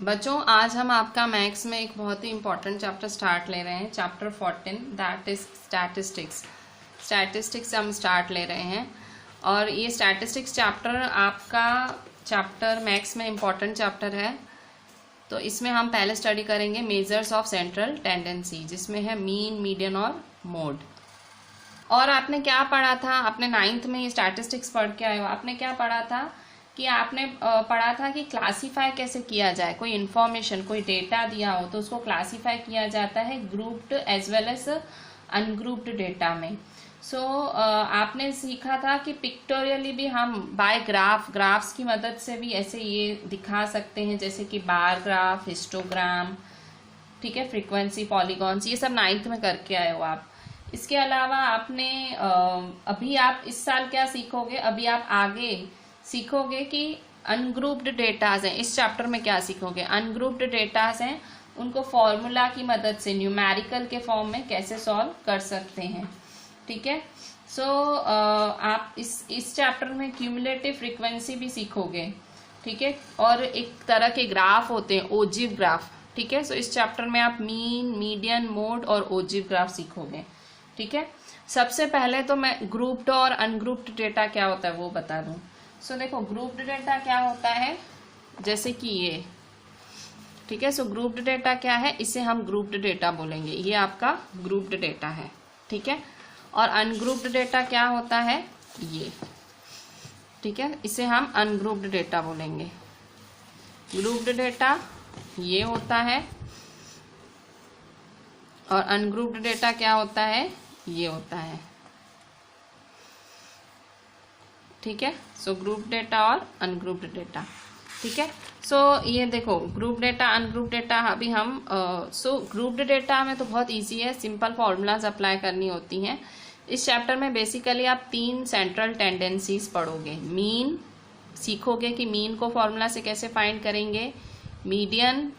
बच्चों, आज हम आपका मैथ्स में एक बहुत ही इम्पोर्टेंट चैप्टर स्टार्ट ले रहे हैं, chapter 14, that is statistics. Statistics हम स्टार्ट ले रहे हैं और ये स्टैटिस्टिक्स चैप्टर आपका चैप्टर मैथ्स में इम्पोर्टेंट चैप्टर है। तो इसमें हम पहले स्टडी करेंगे मेजर्स ऑफ सेंट्रल टेंडेंसी, जिसमें है मीन, मीडियन और मोड। और आपने क्या पढ़ा था? आपने 9th में ये स्टैटिस्टिक्स पढ़ के आए हो। आपने क्या पढ़ा था कि आपने पढ़ा था कि क्लासीफाई कैसे किया जाए। कोई इन्फॉर्मेशन, कोई डेटा दिया हो तो उसको क्लासीफाई किया जाता है grouped as well as ungrouped data में। आपने सीखा था कि पिक्टोरियली भी हम बाय ग्राफ्स की मदद से भी ऐसे ये दिखा सकते हैं, जैसे कि बार ग्राफ, हिस्टोग्राम, ठीक है, फ्रीक्वेंसी, पॉलीगॉन्स, ये सब 9th में करके आए हो आप। इसके अलावा आपने अभी आप इस साल क्या सीखोगे? अभी आप आगे सीखोगे कि अनग्रुप्ड डेटाज हैं। इस चैप्टर में क्या सीखोगे? अनग्रुप्ड डेटाज हैं, उनको फॉर्मूला की मदद से न्यूमेरिकल के फॉर्म में कैसे सॉल्व कर सकते हैं, ठीक है। आप इस चैप्टर में क्यूमुलेटिव फ्रीक्वेंसी भी सीखोगे, ठीक है, और एक तरह के ग्राफ होते हैं, ओजिव ग्राफ, ठीक है। इस चैप्टर में आप मीन, मीडियन, मोड और ओजिव ग्राफ सीखोगे, ठीक है। सबसे पहले तो मैं ग्रुप्ड और अनग्रुप्ड डेटा क्या होता है वो बता दूं। देखो, ग्रुप्ड डेटा क्या होता है, जैसे कि ये, ठीक है। ग्रुप्ड डेटा क्या है? इसे हम ग्रुप्ड डेटा बोलेंगे, ये आपका ग्रुप्ड डेटा है, ठीक है। और अनग्रुप्ड डेटा क्या होता है? ये, ठीक है, इसे हम अनग्रुप्ड डेटा बोलेंगे। ग्रुप्ड डेटा ये होता है और अनग्रुप्ड डेटा क्या होता है? ये होता है, ठीक है। ग्रुप डेटा और अनग्रुप्ड डेटा, ठीक है। ये देखो, ग्रुप डेटा, अनग्रुप डेटा अभी हम ग्रुप्ड डेटा में तो बहुत इजी है, सिंपल फॉर्मूलाज अप्लाई करनी होती हैं। इस चैप्टर में बेसिकली आप 3 सेंट्रल टेंडेंसीज पढ़ोगे। मीन सीखोगे कि मीन को फॉर्मूला से कैसे फाइंड करेंगे, मीडियन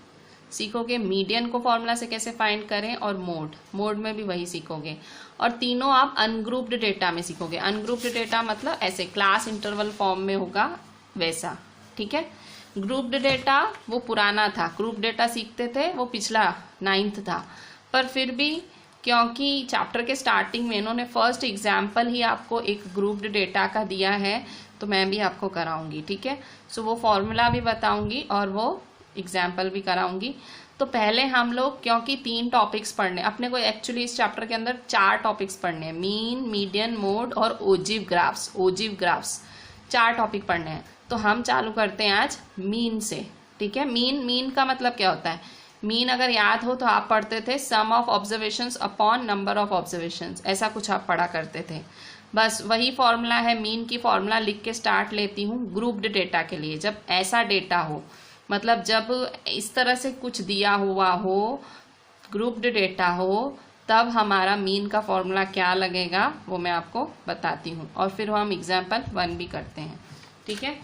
सीखोगे, मीडियन को फॉर्मूला से कैसे फाइंड करें, और मोड में भी वही सीखोगे। और तीनों आप अनग्रुप्ड डेटा में सीखोगे। अनग्रुप्ड डेटा मतलब ऐसे क्लास इंटरवल फॉर्म में होगा वैसा, ठीक है। ग्रुप्ड डेटा वो पुराना था, ग्रुप डेटा सीखते थे वो पिछला 9th था, पर फिर भी क्योंकि चैप्टर के स्टार्टिंग में इन्होंने फर्स्ट एग्जाम्पल ही आपको एक ग्रुप्ड डेटा का दिया है, तो मैं भी आपको कराऊंगी, ठीक है। वो फॉर्मूला भी बताऊंगी और वो एग्जाम्पल भी कराऊंगी। तो पहले हम लोग, क्योंकि 3 टॉपिक्स पढ़ने अपने को, एक्चुअली इस चैप्टर के अंदर 4 टॉपिक्स पढ़ने हैं, मीन, मीडियन, मोड और ओजिव ग्राफ्स 4 टॉपिक पढ़ने हैं। तो हम चालू करते हैं आज मीन से, ठीक है। मीन का मतलब क्या होता है? मीन अगर याद हो तो आप पढ़ते थे sum of observations upon number of observations, ऐसा कुछ आप पढ़ा करते थे। बस वही फॉर्मूला है, मीन की फॉर्मूला लिख के स्टार्ट लेती हूँ ग्रुप्ड डेटा के लिए। जब ऐसा डेटा हो, मतलब जब इस तरह से कुछ दिया हुआ हो, ग्रुप्ड डेटा हो, तब हमारा मीन का फॉर्मूला क्या लगेगा वो मैं आपको बताती हूँ, और फिर हम एग्जाम्पल 1 भी करते हैं, ठीक है।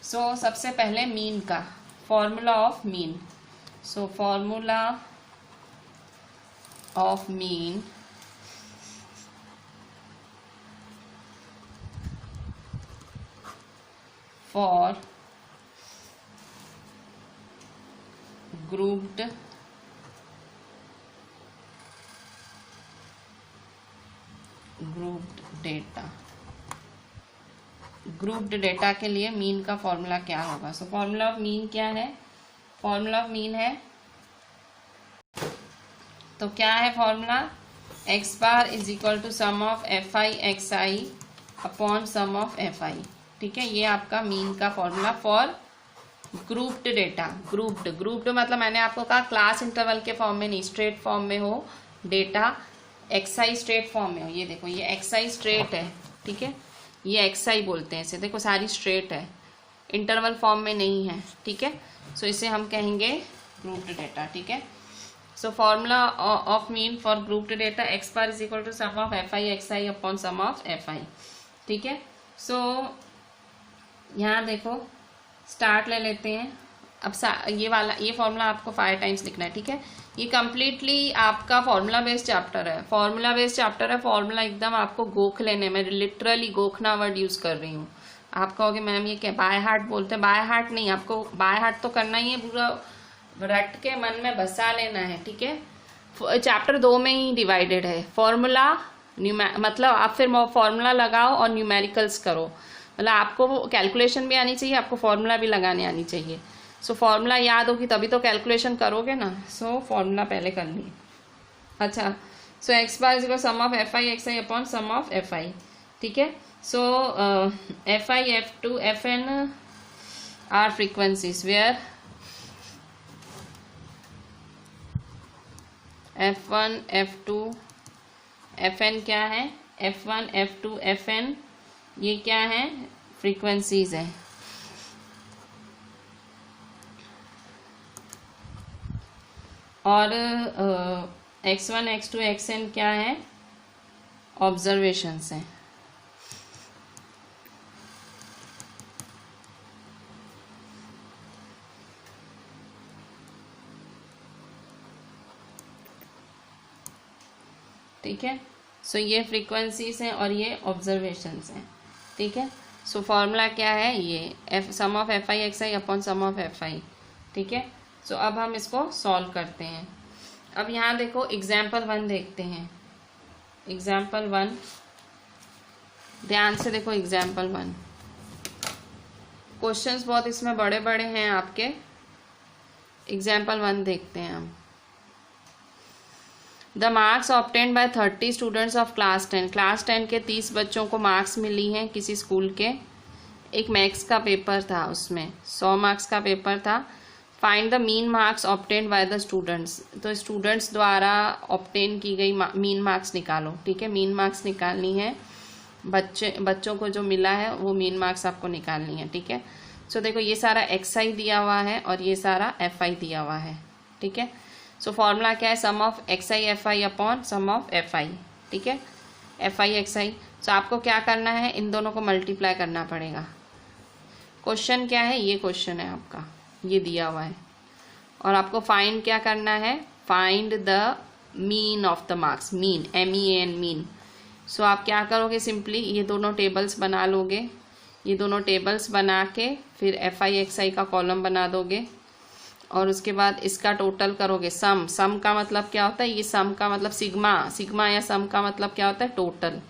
सबसे पहले मीन का formula of mean. Formula of mean for grouped data. Grouped data के लिए मीन का फॉर्मूला क्या होगा? फॉर्मूला ऑफ मीन क्या है? फॉर्मूला ऑफ मीन है, तो क्या है formula? x bar is equal to sum of fi xi upon sum of fi, ठीक है। ये आपका मीन का formula for grouped data. Grouped मतलब मैंने आपको कहा क्लास इंटरवल के फॉर्म में नहीं, स्ट्रेट फॉर्म में हो डेटा, xi स्ट्रेट फॉर्म में हो। ये देखो, ये xi स्ट्रेट है, ठीक है, ये xi बोलते हैं इसे, देखो सारी स्ट्रेट है, इंटरवल फॉर्म में नहीं है, ठीक है। इसे हम कहेंगे ग्रुप्ड डेटा, ठीक है। Formula of mean for grouped data, x bar is equal to sum of fi xi upon sum of fi, ठीक है। यहाँ देखो, स्टार्ट ले लेते हैं। अब ये फॉर्मूला आपको 5 टाइम्स लिखना है, ठीक है। ये कम्प्लीटली आपका फॉर्मूला बेस्ड चैप्टर है, फॉर्मूला एकदम आपको गोख लेने में, लिटरली गोखना वर्ड यूज कर रही हूँ। आप कहोगे मैम ये क्या बाय हार्ट बोलते हैं? बाय हार्ट नहीं, आपको बाय हार्ट तो करना ही है पूरा रट के मन में बसा लेना है, ठीक है। चैप्टर 2 में ही डिवाइडेड है। फॉर्मूला मतलब आप फिर फॉर्मूला लगाओ और न्यूमेरिकल्स करो, मतलब आपको कैलकुलेशन भी आनी चाहिए, आपको फॉर्मूला भी लगाने आनी चाहिए। सो फॉर्मूला याद होगी तभी तो कैलकुलेशन करोगे ना। सो फॉर्मूला पहले करनी है। अच्छा, so x bar is sum of F I x I upon sum of F I, ठीक है। So f i f two f n are frequencies where F1 F2 Fn क्या है, F1 F2 Fn ये क्या है, frequencies है। और X1 X2 Xn क्या है, ऑब्जर्वेशंस हैं। ठीक है। सो ये फ्रीक्वेंसीज हैं और ये ऑब्जर्वेशंस हैं, ठीक है। सो फॉर्मूला क्या है, ये F sum of F I x I upon sum of F I, ठीक है। सो अब हम इसको सॉल्व करते हैं। अब यहाँ देखो एग्जाम्पल 1 देखते हैं। एग्जाम्पल 1 ध्यान से देखो। एग्जाम्पल 1 क्वेश्चंस बहुत इसमें बड़े बड़े हैं आपके। एग्जाम्पल 1 देखते हैं हम। The marks obtained by 30 students of class 10। Class 10 के 30 बच्चों को मार्क्स मिली हैं किसी स्कूल के। एक मैथ्स का पेपर था, उसमें 100 मार्क्स का पेपर था। Find the mean marks obtained by the students. तो स्टूडेंट्स द्वारा ऑब्टेन की गई मीन मार्क्स निकालो, ठीक है। मीन मार्क्स निकालनी है, बच्चों को जो मिला है वो मीन मार्क्स आपको निकालनी है, ठीक है। सो देखो ये सारा एक्स आई दिया हुआ है और ये सारा एफ आई दिया हुआ है, ठीक है। सो फॉर्मूला क्या है, sum of x i f i upon sum of F I, ठीक है। एफ आई एक्स आई। सो आपको क्या करना है, इन दोनों को मल्टीप्लाई करना पड़ेगा। क्वेश्चन क्या है, ये क्वेश्चन है आपका, ये दिया हुआ है। और आपको फाइंड क्या करना है, find the mean of the marks, mean MEAN mean. So आप क्या करोगे, सिंपली ये दोनों टेबल्स बना लोगे। ये दोनों टेबल्स बना के फिर एफ आई एक्स आई का कॉलम बना दोगे और उसके बाद इसका टोटल करोगे। सम का मतलब क्या होता है, ये सम का मतलब सिग्मा या सम का मतलब क्या होता है, टोटल।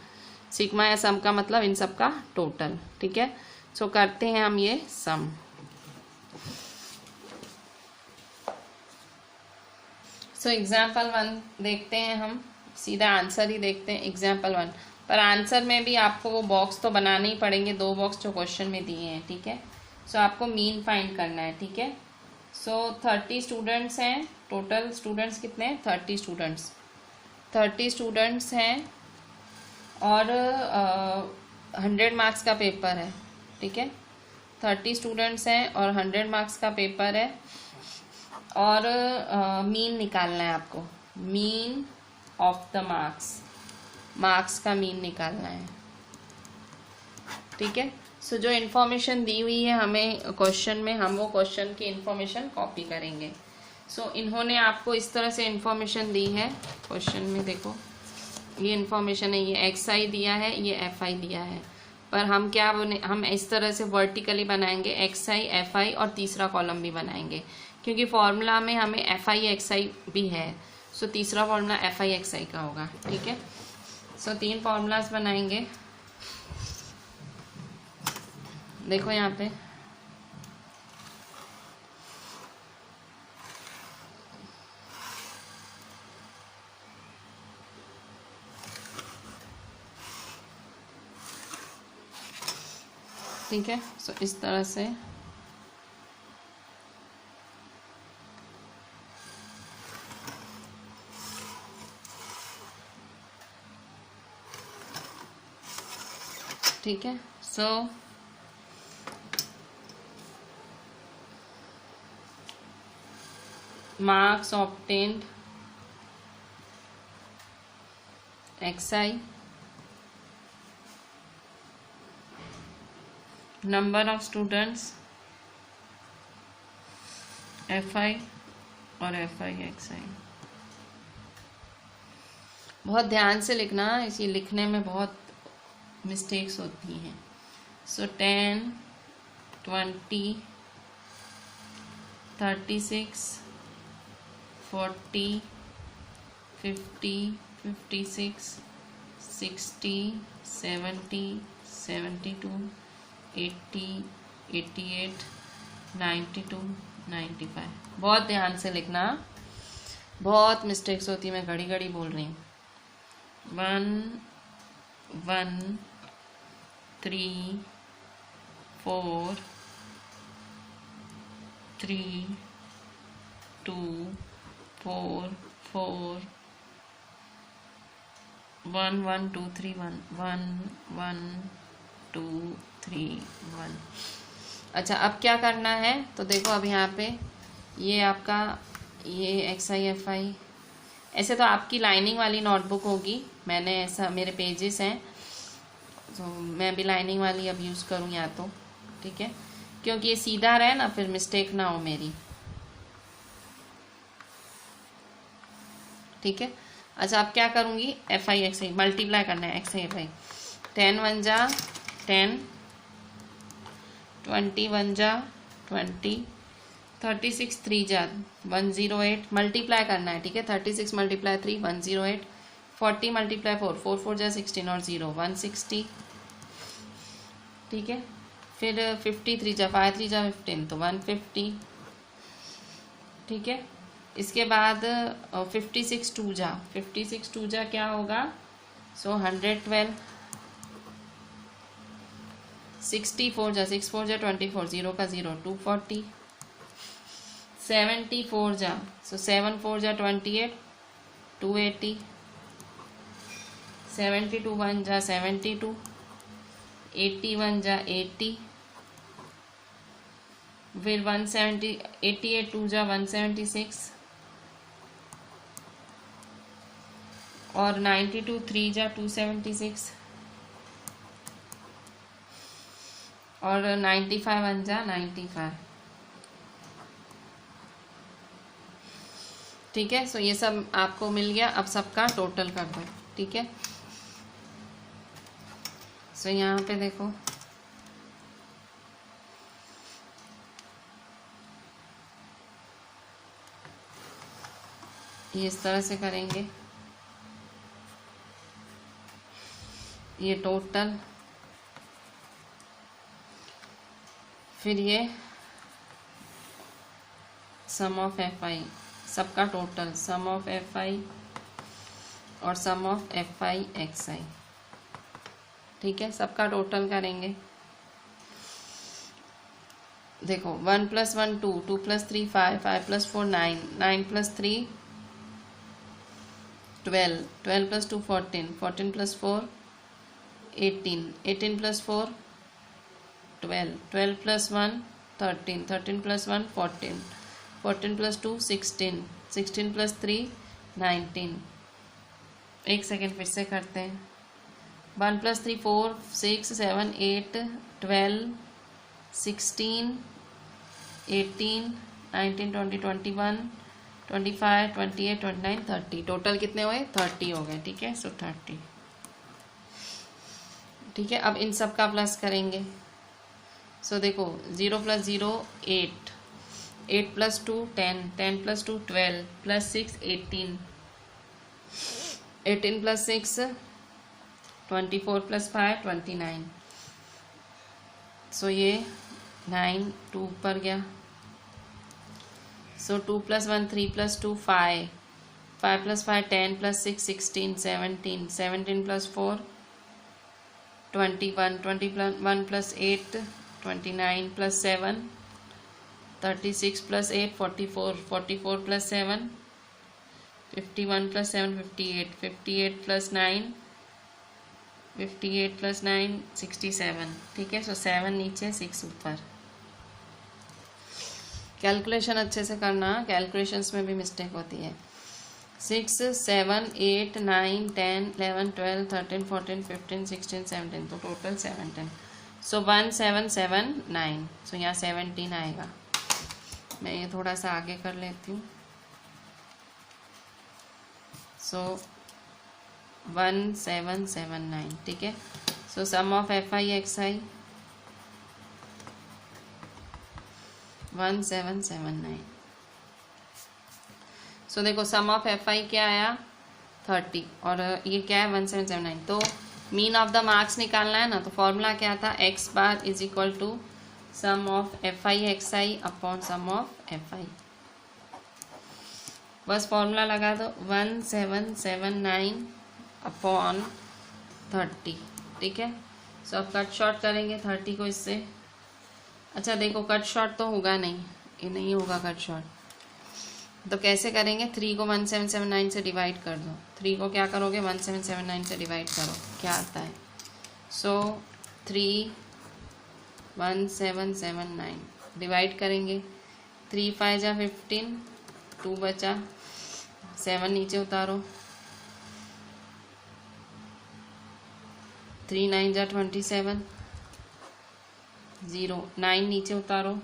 सिग्मा या सम का मतलब इन सब का टोटल, ठीक है। सो करते हैं हम ये सम। सो एग्जाम्पल 1 देखते हैं हम, सीधा आंसर ही देखते हैं एग्जाम्पल 1। पर आंसर में भी आपको वो बॉक्स तो बनाने ही पड़ेंगे, 2 बॉक्स जो क्वेश्चन में दिए हैं, ठीक है। सो आपको मीन फाइंड करना है, ठीक है। सो 30 स्टूडेंट्स हैं, टोटल स्टूडेंट्स कितने हैं, 30 स्टूडेंट्स हैं और 100 मार्क्स का पेपर है, ठीक है। 30 स्टूडेंट्स हैं और 100 मार्क्स का पेपर है और मीन निकालना है आपको, मीन ऑफ द मार्क्स का मीन निकालना है, ठीक है। सो जो इन्फॉर्मेशन दी हुई है हमें क्वेश्चन में, हम वो क्वेश्चन की इन्फॉर्मेशन कॉपी करेंगे। सो इन्होंने आपको इस तरह से इन्फॉर्मेशन दी है क्वेश्चन में, देखो ये इन्फॉर्मेशन है, ये एक्स आई दिया है, ये एफ आई दिया है। पर हम क्या हम इस तरह से वर्टिकली बनाएंगे, एक्स आई एफ आई और तीसरा कॉलम भी बनाएंगे, क्योंकि फॉर्मूला में हमें एफ आई एक्स आई भी है। सो तीसरा फॉर्मूला एफ आई एक्स आई का होगा, ठीक है। सो 3 फॉर्मूलाज बनाएंगे, देखो यहाँ पे। ठीक है। सो इस तरह से ठीक है। सो marks obtained xi, number of students fi और fi xi। बहुत ध्यान से लिखना, इसी लिखने में बहुत मिस्टेक्स होती हैं। सो 10, 20, 36, 40, 50, 56, 60, 70, 72, 80, 88, 92, 95। बहुत ध्यान से लिखना, बहुत मिस्टेक्स होती, मैं घड़ी घड़ी बोल रही हूँ। 1, 1, 3, 4, 3, 2, 4, 4, 1, 1, 2, 3, 1, 1, 1, 2, 3, 1। अच्छा, अब क्या करना है तो देखो, अब यहाँ पे ये आपका ये XI FI, ऐसे तो आपकी लाइनिंग वाली नोटबुक होगी, मैंने ऐसा मेरे पेजेस हैं तो मैं भी लाइनिंग वाली अब यूज़ करूँ या तो, ठीक है, क्योंकि ये सीधा रहे ना, फिर मिस्टेक ना हो मेरी, ठीक है। अच्छा, अब क्या करूँगी, FI XI मल्टीप्लाई करना है, XI FI। 10 1 जा 10, 20 1 जा 20, 36 3 जा 108, मल्टीप्लाई करना है, ठीक है। 36 मल्टीप्लाई 3 108, 40 मल्टीप्लाई 4 4 4 जा 16 और 0 160, ठीक है। फिर 53 जा 5 3 जा 15 तो 150, ठीक है। इसके बाद 56 2 जा 56 2 जा क्या होगा, सो 112, 64 जा 6 4 जा 24 0 का 0 240, 74 जा सो 7 4 जा 28 280, 72 1 जा 72, 81 जा 80, फिर 170 88 2 जा 176, और 92 3 जा 276, और 95 1 जा 95, ठीक है। सो ये सब आपको मिल गया, अब सबका टोटल कर दो, ठीक है। सो यहाँ पे देखो, ये इस तरह से करेंगे, ये टोटल, फिर ये सम ऑफ FI, सबका टोटल, सम ऑफ FI और सम ऑफ FI XI, ठीक है, सबका टोटल करेंगे। देखो 1 + 1 2, 2 + 3 5, 5 + 4 9, 9 + 3 12, 12 + 2 14, 14 + 4 18, 18 + 4 12, 12 + 1 13, 13 + 1 14, 14 + 2 16, 16 + 3 19। एक सेकेंड फिर से करते हैं। 1 + 3 4 6 7 8 12 16 18 19 20 21 25 28 29 30। टोटल कितने हुए, 30 हो गए, ठीक है। सो 30, ठीक है। अब इन सब का प्लस करेंगे। सो देखो 0 + 0 8, 8 + 2 10, 10 + 2 12, +6 18, 18 + 6 24, +5 29। सो ये 9 2 ऊपर गया। सो 2 + 1 3 + 2 5, 5 + 5 10, +6 16 17, 17 + 4 21, 21 + 8 29, + 7 36, + 8 44, 44 + 7 51, + 7 58, 58 + 9 58 + 9 67, ठीक है। सो 7 नीचे 6 ऊपर। कैलकुलेशन अच्छे से करना, कैलकुलेशंस में भी मिस्टेक होती है। 6 7 8 9 10 11 12 13 14 15 16 17, तो टोटल 17। सो 1779। सो यहाँ 17 आएगा। मैं ये थोड़ा सा आगे कर लेती हूँ। सो 1779, ठीक है। सो सम ऑफ FI XI 1779। सो देखो सम ऑफ एफ आई क्या आया 30 और ये क्या है 1779। तो मीन ऑफ द मार्क्स निकालना है ना, तो फॉर्मूला क्या था X bar is equal to sum of F I x I upon sum of F I. बस फॉर्मूला लगा दो 1779 अपॉन 30, ठीक है। सो अब कट शॉर्ट करेंगे 30 को इससे। अच्छा देखो कट शॉर्ट तो होगा नहीं, ये नहीं होगा कट शॉर्ट, तो कैसे करेंगे 3 को 1779 से डिवाइड कर दो। 3 को क्या करोगे 1779 से डिवाइड करो, क्या आता है। सो 3 1779 डिवाइड करेंगे, 3 5 जा 15, 2 बचा, 7 नीचे उतारो, 3 9 जा 27, 0 9 नीचे उतारो,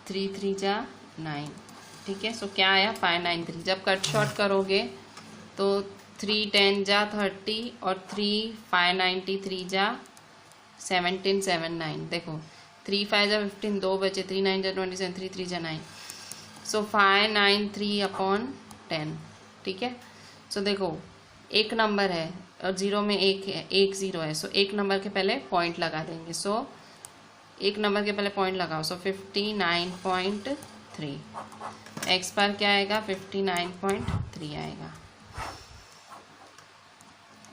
3 3 जा 9, ठीक है। सो क्या आया 593। जब कट शॉर्ट करोगे तो 3 10 जा 30 और 3 593 जा 1779। देखो 3 5 जा 15, 2 बचे, 3 9 जा 27, 3 3 जा 9। सो 593 अपॉन 10, ठीक है। सो देखो एक नंबर है और जीरो में एक जीरो है, सो एक नंबर के पहले पॉइंट लगा देंगे। सो एक नंबर के पहले पॉइंट लगाओ, सो 59.3। एक्स पर क्या आएगा 59.3 आएगा,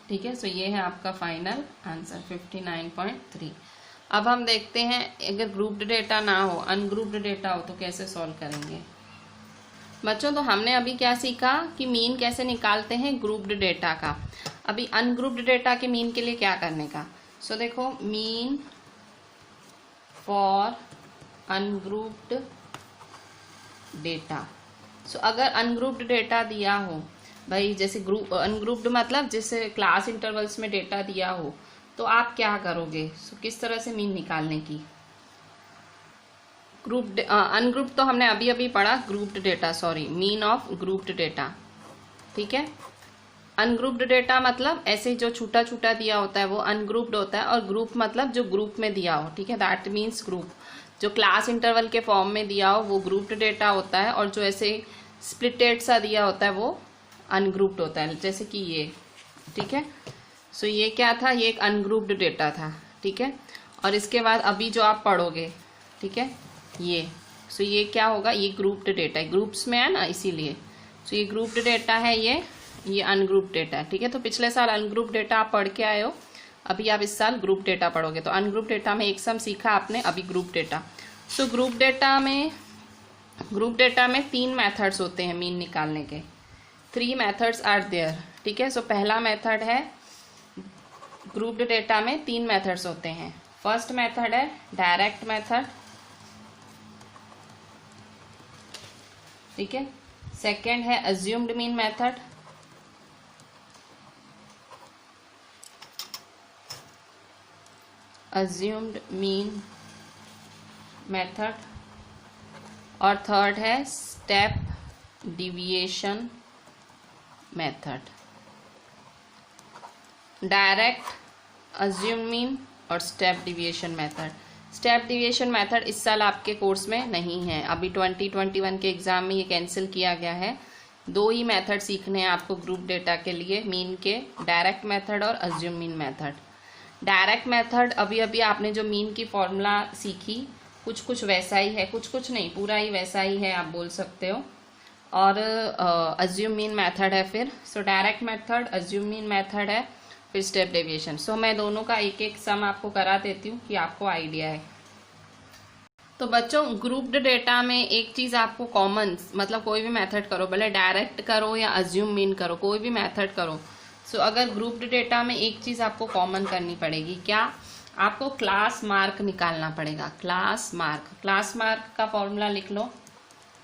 ठीक है। सो ये है आपका फाइनल आंसर 59.3। अब हम देखते हैं अगर ग्रुप्ड डेटा ना हो, अनग्रुप्ड डेटा हो तो कैसे सॉल्व करेंगे। बच्चों तो हमने अभी क्या सीखा कि मीन कैसे निकालते हैं ग्रुप्ड डेटा का। अभी अनग्रुप्ड डेटा के मीन के लिए क्या करने का। सो देखो मीन फॉर अनग्रुप्ड डेटा। सो अगर अनग्रुप्ड डेटा दिया हो भाई, जैसे ग्रुप अनग्रुप्ड मतलब जैसे क्लास इंटरवल्स में डेटा दिया हो, तो आप क्या करोगे। सो किस तरह से मीन निकालने की। ग्रुप्ड अनग्रुप्ड तो हमने अभी अभी पढ़ा, grouped data sorry mean of grouped data, ठीक है। अनग्रुप्ड डेटा मतलब ऐसे जो छोटा छोटा दिया होता है वो अनग्रुप्ड होता है, और ग्रुप मतलब जो ग्रुप में दिया हो, ठीक है, दैट मीन्स ग्रुप। जो क्लास इंटरवल के फॉर्म में दिया हो वो ग्रुप्ड डेटा होता है, और जो ऐसे स्प्लिटेड सा दिया होता है वो अनग्रुप्ड होता है, जैसे कि ये, ठीक है। सो ये क्या था, ये एक अनग्रुप्ड डेटा था, ठीक है। और इसके बाद अभी जो आप पढ़ोगे, ठीक है, ये सो ये क्या होगा, ये ग्रुप्ड डेटा है, ग्रुप्स में है ना इसीलिए। सो ये ग्रुप्ड डेटा है, ये अनग्रुप्ड डेटा है, ठीक है। तो पिछले साल अनग्रुप्ड डेटा आप पढ़ के आए हो, अभी आप इस साल ग्रुप डेटा पढ़ोगे। तो अनग्रुप डेटा में एक सम सीखा आपने, अभी group data. So group data में 3 मेथड्स होते हैं मीन निकालने के। 3 मेथड्स आर देयर, ठीक है। सो पहला मेथड है ग्रुप्ड डेटा में 3 मेथड्स होते हैं। फर्स्ट मेथड है डायरेक्ट मेथड, ठीक है। सेकेंड है assumed mean method, assumed mean method, और थर्ड है step deviation method. Direct, assumed mean और step deviation method. Step deviation method इस साल आपके कोर्स में नहीं है, अभी 2021 के एग्जाम में ये कैंसिल किया गया है। 2 ही मेथड सीखने हैं आपको ग्रुप डेटा के लिए मीन के, डायरेक्ट मेथड और assume mean method. Direct method अभी अभी आपने जो मीन की फॉर्मूला सीखी कुछ कुछ वैसा ही है, कुछ कुछ नहीं पूरा ही वैसा ही है आप बोल सकते हो। और अज्यूम मीन मेथड है फिर। So direct method, assume mean method है, फिर स्टेप डेविएशन। सो मैं दोनों का एक एक सम आपको करा देती हूँ कि आपको आइडिया है। तो बच्चों ग्रुप्ड डेटा में एक चीज आपको कॉमन, मतलब कोई भी मेथड करो, भले डायरेक्ट करो या अज्यूम मीन करो, कोई भी मेथड करो। सो अगर ग्रुप्ड डेटा में एक चीज आपको कॉमन करनी पड़ेगी, क्या, आपको क्लास मार्क निकालना पड़ेगा। क्लास मार्क का फॉर्मूला लिख लो।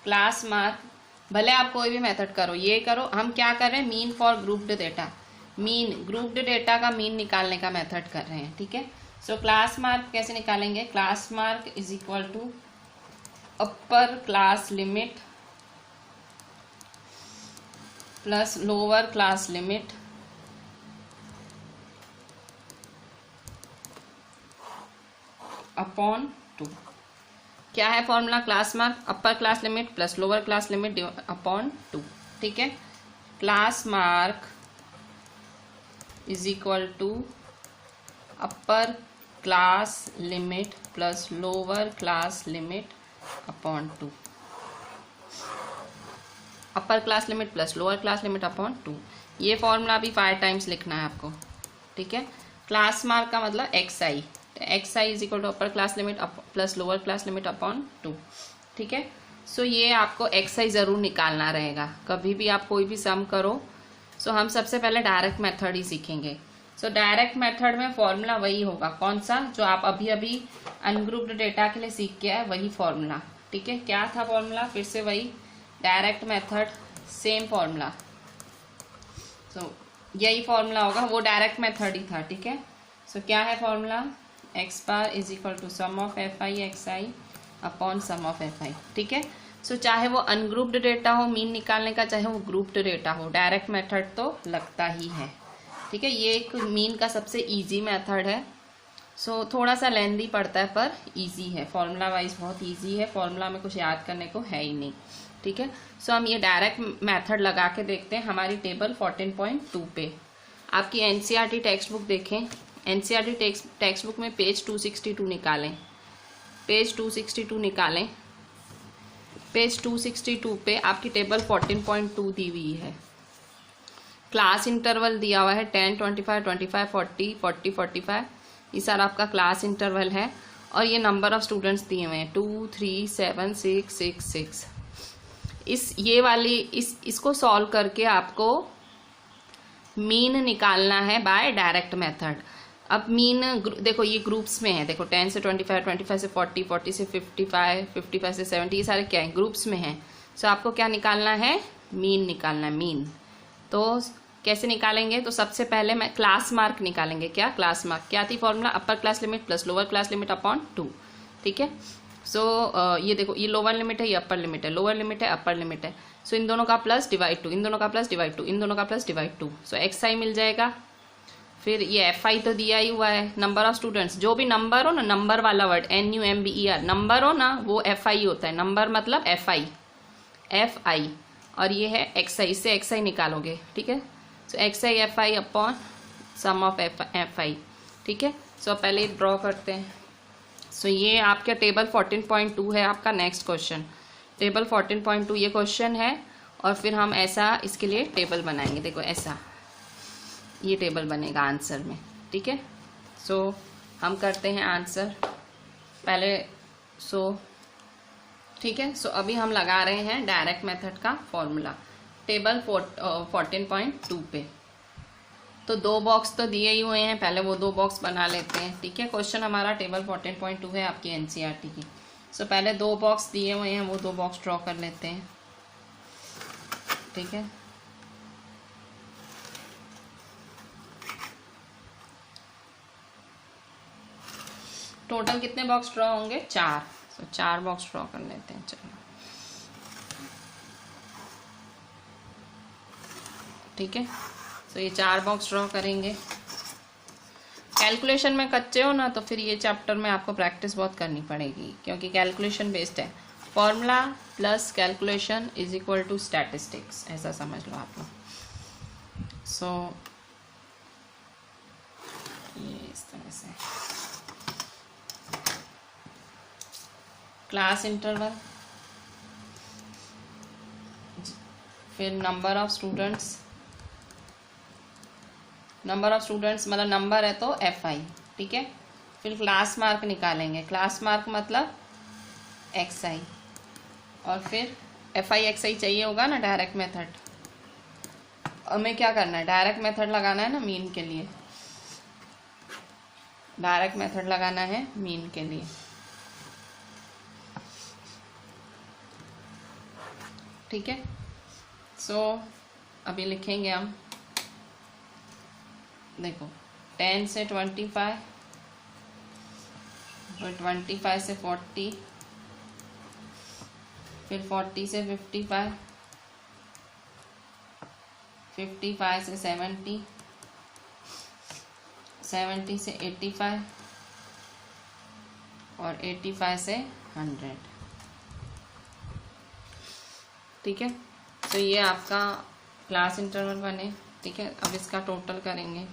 क्लास मार्क, भले आप कोई भी मेथड करो, ये करो, हम क्या कर रहे हैं mean for grouped data, mean grouped data का मीन निकालने का मेथड कर रहे हैं, ठीक है। सो क्लास मार्क कैसे निकालेंगे, class mark is equal to upper class limit plus lower class limit upon 2। क्या है formula? Class mark upper class limit plus lower class limit upon 2। ठीक है, class mark is equal to upper class limit plus lower class limit upon 2। Upper class limit plus lower class limit upon 2, ये formula भी 5 times लिखना है आपको। ठीक है, class mark का मतलब X I, x I is equal to upper class limit plus lower class limit upon 2। ठीक है, सो ये आपको एक्स आई ज़रूर निकालना रहेगा कभी भी आप कोई भी सम करो। सो हम सबसे पहले डायरेक्ट मेथड ही सीखेंगे। सो डायरेक्ट मेथड में फॉर्मूला वही होगा, कौन सा? जो आप अभी अभी अनग्रुप्ड डेटा के लिए सीख के आए, वही फॉर्मूला। ठीक है, क्या था फॉर्मूला? फिर से वही डायरेक्ट मेथड, सेम फॉर्मूला। सो यही फॉर्मूला होगा, वो डायरेक्ट मेथड ही था। ठीक है, सो क्या है formula? X bar is equal to sum of F I x I upon sum of F I. ठीक है, सो चाहे वो अनग्रुप्ड डेटा हो मीन निकालने का, चाहे वो ग्रुप्ड डेटा हो, डायरेक्ट मेथड तो लगता ही है। ठीक है, ये एक मीन का सबसे इजी मेथड है। सो थोड़ा सा लेंदी पड़ता है पर इजी है, फॉर्मूला वाइज बहुत इजी है, फॉर्मूला में कुछ याद करने को है ही नहीं। ठीक है, सो हम ये डायरेक्ट मेथड लगा के देखते हैं हमारी टेबल 14.2 पे। आपकी एनसीईआरटी टेक्स्ट बुक देखें, एनसीईआरटी टेक्स्ट बुक में पेज 262 निकालें, पेज 262 निकालें। पेज 262 पे आपकी टेबल 14.2 दी हुई है। क्लास इंटरवल दिया हुआ है 10, 25, 25, 40, 40, 45, ये सारा आपका क्लास इंटरवल है। और ये नंबर ऑफ स्टूडेंट्स दिए हुए हैं 2, 3, 7, 6, 6, 6। ये वाली इसको सॉल्व करके आपको मीन निकालना है बाय डायरेक्ट मेथड। अब मीन देखो ये ग्रुप्स में है, देखो 10 से 25, 25 से 40, 40 से 55, 55 से 70, ये सारे क्या है? ग्रुप्स में है। सो आपको क्या निकालना है? मीन निकालना है, मीन। तो कैसे निकालेंगे? तो सबसे पहले मैं क्लास मार्क निकालेंगे। क्या? क्लास मार्क क्या थी फॉर्मूला? अपर class limit plus lower class limit upon 2। ठीक है, सो ये देखो, ये लोअर लिमिट है, ये अपर लिमिट है, लोअर लिमिट है, अपर लिमिट है। सो इन दोनों का प्लस डिवाइड 2, इन दोनों का प्लस डिवाइड 2, इन दोनों का प्लस डिवाइड 2। सो एक्स आई मिल जाएगा। फिर ये एफ आई तो दिया ही हुआ है, नंबर ऑफ स्टूडेंट्स। जो भी नंबर हो ना, नंबर वाला वर्ड NUMBER, नंबर हो ना, वो एफ आई होता है। नंबर मतलब एफ आई, एफ आई। और ये है एक्स आई, इससे एक्स आई निकालोगे। ठीक है, so x i f i upon sum of F I. ठीक है, सो पहले ड्रॉ करते हैं। सो ये आपका टेबल 14.2 है आपका नेक्स्ट क्वेश्चन। टेबल 14.2 ये क्वेश्चन है, और फिर हम ऐसा इसके लिए टेबल बनाएंगे। देखो ऐसा ये टेबल बनेगा आंसर में। ठीक है, सो हम करते हैं आंसर पहले। ठीक है, सो अभी हम लगा रहे हैं डायरेक्ट मेथड का फॉर्मूला टेबल 14.2 पे। तो 2 बॉक्स तो दिए ही हुए हैं, पहले वो 2 बॉक्स बना लेते हैं। ठीक है, क्वेश्चन हमारा टेबल 14.2 है आपकी एनसीईआरटी की। सो पहले 2 बॉक्स दिए हुए हैं, वो 2 बॉक्स ड्रॉ कर लेते हैं। ठीक है, टोटल कितने बॉक्स ड्रॉ होंगे? 4। सो 4 बॉक्स ड्रॉ कर लेते हैं। चलो ठीक है, सो ये 4 बॉक्स ड्रॉ करेंगे। कैलकुलेशन में कच्चे हो ना, तो फिर ये चैप्टर में आपको प्रैक्टिस बहुत करनी पड़ेगी, क्योंकि कैलकुलेशन बेस्ड है। Formula plus calculation is equal to statistics, ऐसा समझ लो आप लोग। सो ये इस तरह से क्लास इंटरवल, फिर number of students, number of students मतलब नंबर है तो एफ आई। ठीक है, फिर क्लास मार्क निकालेंगे, क्लास मार्क मतलब एक्स आई, और फिर एफ आई एक्स आई चाहिए होगा ना डायरेक्ट मेथड। हमें क्या करना है? डायरेक्ट मेथड लगाना है ना मीन के लिए, डायरेक्ट मेथड लगाना है मीन के लिए। ठीक है, सो अभी लिखेंगे हम। देखो 10 से 25, फिर 25 से 40, फिर 40 से 55, 55 से 70, 70 से 85, और 85 से 100। ठीक है, तो ये आपका क्लास इंटरवल बने। ठीक है, अब इसका टोटल करेंगे।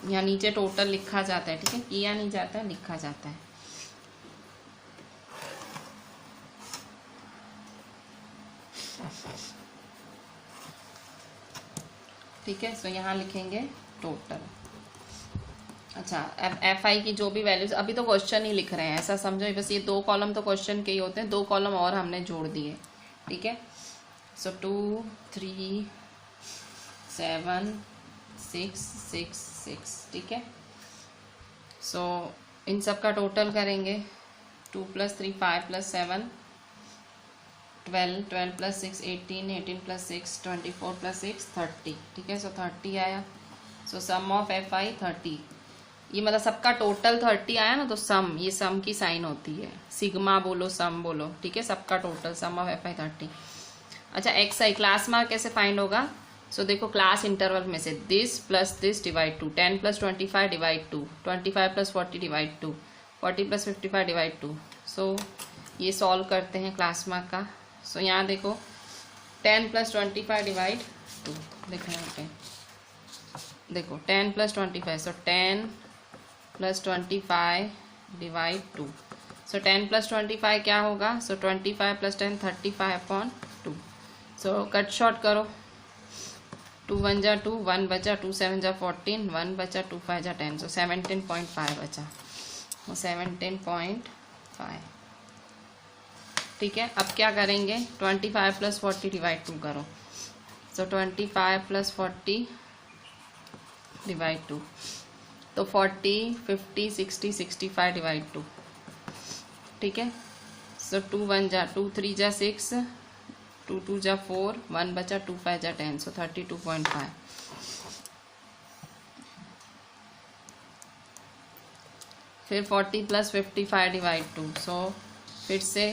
यहाँ नीचे टोटल लिखा जाता है। ठीक है, किया नहीं जाता है, लिखा जाता है। ठीक है, सो यहाँ लिखेंगे टोटल। अच्छा, एफ आई की जो भी वैल्यूज, अभी तो क्वेश्चन ही लिख रहे हैं, ऐसा समझो। बस ये 2 कॉलम तो क्वेश्चन के ही होते हैं, 2 कॉलम और हमने जोड़ दिए। ठीक है, सो 2 3 7 6 6 6। ठीक है, सो इन सब का टोटल करेंगे। 2 + 3 5 + 7 12 12 + 6 18 18 + 6 24 + 6 30। ठीक है, सो 30 आया। सो सम ऑफ एफ आई 30। ये मतलब सबका टोटल 30 आया ना, तो सम, ये सम की साइन होती है, सिग्मा बोलो सम बोलो। ठीक है, सबका total sum of F I 30। अच्छा, एक्स आई क्लास मार्क कैसे फाइंड होगा? सो देखो, क्लास इंटरवल में से this plus this divide 2, 10 + 25 divide 2, 25 + 40 divide 2, 40 + 55 divide 2। सो ये सॉल्व करते हैं क्लास मार्क का। सो यहाँ देखो 10 + 25 डिवाइड 2 लिखना है। देखो 10 + 25, सो 10 + 25 डिवाइड 2। सो 10 + 25 क्या होगा? सो 25 + 10 35/2। सो कट शॉर्ट करो, 2 × 1 = 2, 1 बचा, 2 × 7 = 14, 1 बचा, 2 × 5 = 10। सो 17.5 बचा, 17.5। ठीक है, अब क्या करेंगे? 25 + 40 डिवाइड 2 करो। सो 25 + 40 डिवाइड 2, तो 40 50 60 65 डिवाइड 2। ठीक है, सो 2 × 1 = 2, 3 × 6, 2 × 2 = 4, 1 बचा, 2 × 5 = 10। सो 32.5। फिर 40 + 55 डिवाइड 2। सो फिर से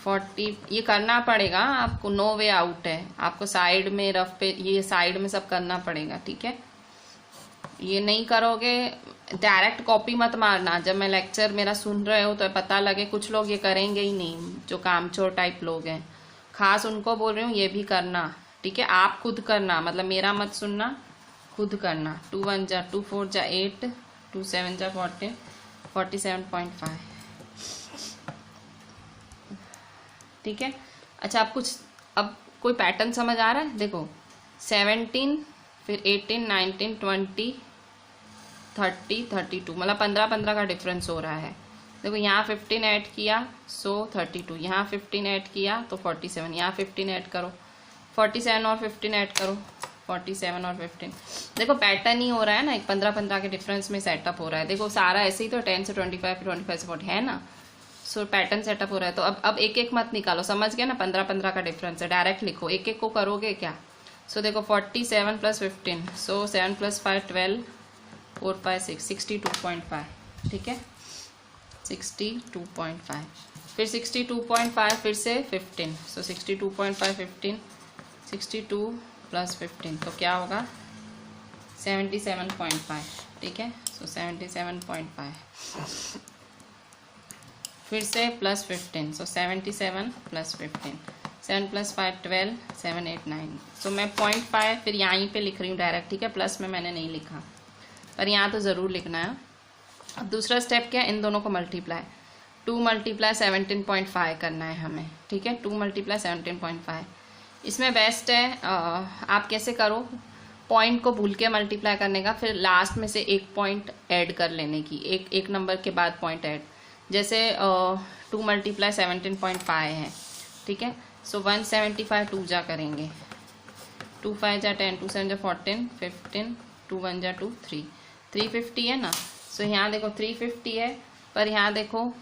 40, ये करना पड़ेगा आपको, नो वे आउट है, आपको साइड में रफ पे, ये साइड में सब करना पड़ेगा। ठीक है, ये नहीं करोगे, डायरेक्ट कॉपी मत मारना। जब मैं लेक्चर मेरा सुन रहे हो तो पता लगे कुछ लोग ये करेंगे ही नहीं, जो कामचोर टाइप लोग हैं, खास उनको बोल रही हूँ, ये भी करना। ठीक है, आप खुद करना, मतलब मेरा मत सुनना, खुद करना। 2 × 1 = 2, 4 × 8, 2 × 7 = 14, 47.5। ठीक है, अच्छा, अब कोई पैटर्न समझ आ रहा है? देखो 17, फिर 18 19 20 30 32, मतलब 15 का डिफरेंस हो रहा है। देखो यहाँ 15 ऐड किया, सो 32, यहाँ 15 ऐड किया तो 47, यहाँ 15 ऐड करो, 47 और 15 ऐड करो, 47 और 15। देखो पैटर्न ही हो रहा है ना, एक 15 के डिफरेंस में सेटअप हो रहा है। देखो सारा ऐसे ही तो 10 से 25, फिर 25 से 40 है ना, सो पैटर्न सेटअप हो रहा है। तो अब एक एक मत निकालो, समझ गया ना, 15 का डिफरेंस है, डायरेक्ट लिखो, एक एक को करोगे क्या। सो देखो 47 + 15, सो 7 + 5 12, 4 5 6 62.5। ठीक है, 62.5, फिर 62.5, फिर से 15, सो 62.5 15, 62 + 15, तो क्या होगा? 77.5। ठीक है, सो 77.5, फिर से +15, सो 77 + 15, 7 + 5 12, 7 8 9। सो मैं 0.5 फिर यहीं पे लिख रही हूँ डायरेक्ट। ठीक है, प्लस में मैंने नहीं लिखा, पर यहाँ तो ज़रूर लिखना है। अब दूसरा स्टेप क्या है? इन दोनों को मल्टीप्लाई, 2 × 17.5 करना है हमें। ठीक है, 2 × 17.5। इसमें बेस्ट है आप कैसे करो, पॉइंट को भूल के मल्टीप्लाई करने का, फिर लास्ट में से एक पॉइंट ऐड कर लेने की, एक नंबर के बाद पॉइंट ऐड। जैसे 2 × 17.5 है। ठीक है, सो 175 2 जा करेंगे, 2 5 = 10, 2 7 = 14 15, 2 1 = 2 3, 350 है ना। सो यहाँ देखो 350 है, पर यहाँ देखो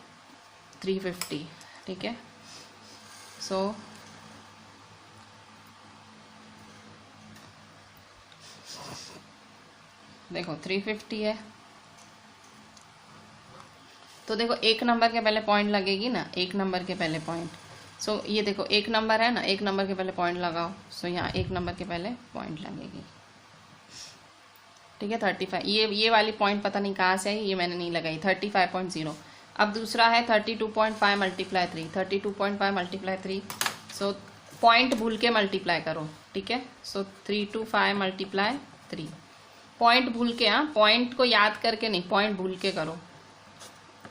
350। ठीक है, सो देखो 350 है, तो देखो एक नंबर के पहले पॉइंट लगेगी ना, एक नंबर के पहले पॉइंट। सो ये देखो एक नंबर है ना, एक नंबर के पहले पॉइंट लगाओ। सो यहाँ एक नंबर के पहले पॉइंट लगेगी। ठीक है 35, ये वाली पॉइंट पता नहीं कहाँ से आई, ये मैंने नहीं लगाई, 35.0। अब दूसरा है 32.5 मल्टीप्लाई 3, 32.5 मल्टीप्लाई 3, सो पॉइंट भूल के मल्टीप्लाई करो, ठीक है। सो 325 मल्टीप्लाई 3, पॉइंट भूल के, हाँ पॉइंट को याद करके नहीं, पॉइंट भूल के करो।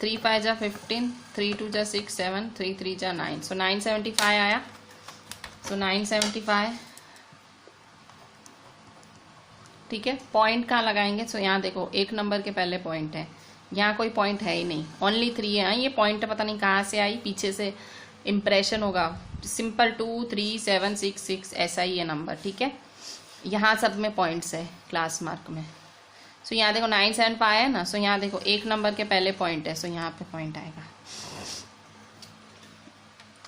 3 5 जा 15, 3 2 जा 6 7, 3 3 जा 9, सो 975 आया। सो 975, ठीक है। पॉइंट कहाँ लगाएंगे, सो यहाँ देखो एक नंबर के पहले पॉइंट है, यहाँ कोई पॉइंट है ही नहीं, ओनली 3 है। ये पॉइंट पता नहीं कहाँ से आई, पीछे से इम्प्रेशन होगा, सिंपल 2 3 7 6 6 ऐसा ही है नंबर, ठीक है। यहाँ सब में पॉइंट्स है क्लास मार्क में। सो यहाँ देखो 975 है ना, सो यहाँ देखो एक नंबर के पहले पॉइंट है, सो यहाँ पे पॉइंट आएगा।